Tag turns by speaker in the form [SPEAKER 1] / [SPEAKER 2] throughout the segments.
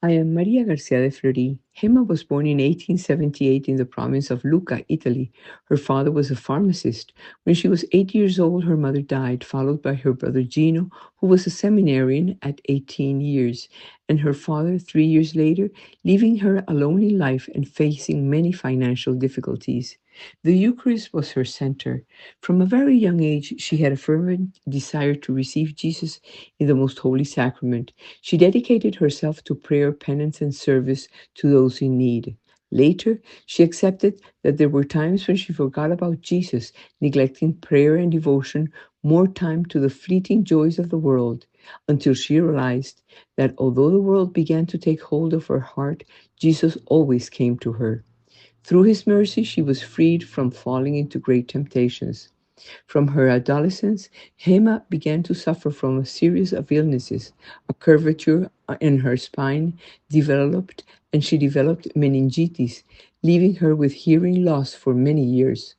[SPEAKER 1] I am Maria Garcia de Fleury. Gema was born in 1878 in the province of Lucca, Italy. Her father was a pharmacist. When she was 8 years old, her mother died, followed by her brother Gino, who was a seminarian at 18 years, and her father 3 years later, leaving her a lonely life and facing many financial difficulties. The Eucharist was her center. From a very young age, she had a fervent desire to receive Jesus in the most holy sacrament. She dedicated herself to prayer, penance, and service to those in need. Later, she accepted that there were times when she forgot about Jesus, neglecting prayer and devotion, more time to the fleeting joys of the world, until she realized that although the world began to take hold of her heart, Jesus always came to her. Through his mercy, she was freed from falling into great temptations. From her adolescence, Hema began to suffer from a series of illnesses. A curvature in her spine developed, and she developed meningitis, leaving her with hearing loss for many years.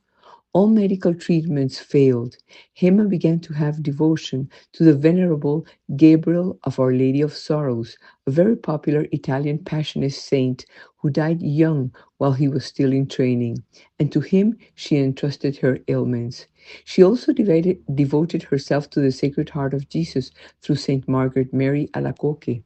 [SPEAKER 1] All medical treatments failed. Hema began to have devotion to the venerable Gabriel of Our Lady of Sorrows, a very popular Italian Passionist saint who died young while he was still in training, and to him she entrusted her ailments. She also devoted herself to the Sacred Heart of Jesus through Saint Margaret Mary Alacoque.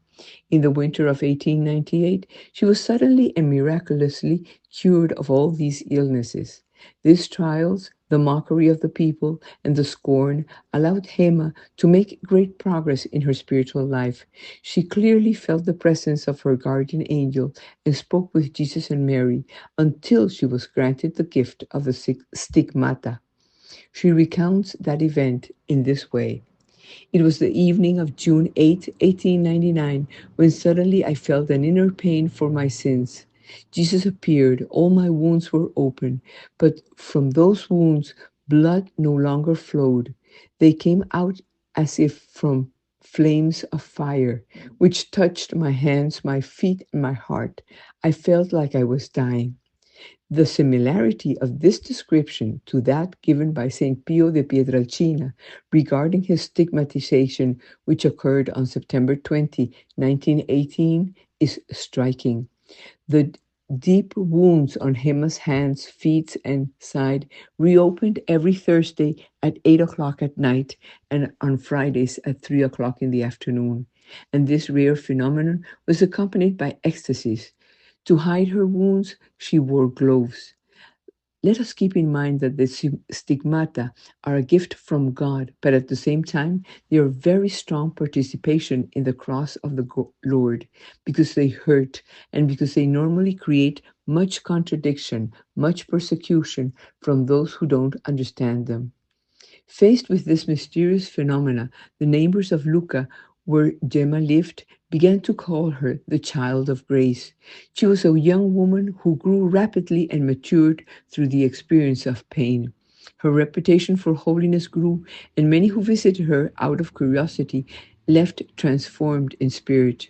[SPEAKER 1] In the winter of 1898, she was suddenly and miraculously cured of all these illnesses. These trials, the mockery of the people, and the scorn allowed Hema to make great progress in her spiritual life. She clearly felt the presence of her guardian angel and spoke with Jesus and Mary until she was granted the gift of the stigmata. She recounts that event in this way. It was the evening of June 8, 1899, when suddenly I felt an inner pain for my sins. Jesus appeared, all my wounds were open, but from those wounds blood no longer flowed. They came out as if from flames of fire, which touched my hands, my feet, and my heart. I felt like I was dying. The similarity of this description to that given by St. Pio de Pietrelcina regarding his stigmatization, which occurred on September 20, 1918, is striking. The deep wounds on Hema's hands, feet, and side reopened every Thursday at 8 o'clock at night and on Fridays at 3 o'clock in the afternoon. And this rare phenomenon was accompanied by ecstasies. To hide her wounds, she wore gloves. Let us keep in mind that the stigmata are a gift from God, but at the same time, they are very strong participation in the cross of the Lord because they hurt and because they normally create much contradiction, much persecution from those who don't understand them. Faced with this mysterious phenomena, the neighbors of Lucca, where Gemma lived, began to call her the child of grace. She was a young woman who grew rapidly and matured through the experience of pain. Her reputation for holiness grew, and many who visited her out of curiosity left transformed in spirit.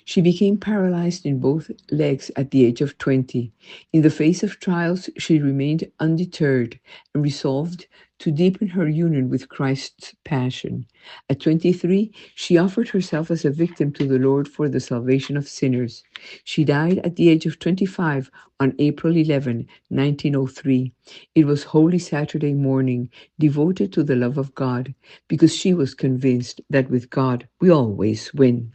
[SPEAKER 1] She became paralyzed in both legs at the age of 20. In the face of trials, she remained undeterred and resolved to deepen her union with Christ's passion. At 23, she offered herself as a victim to the Lord for the salvation of sinners. She died at the age of 25 on April 11, 1903. It was Holy Saturday morning, devoted to the love of God, because she was convinced that with God we always win.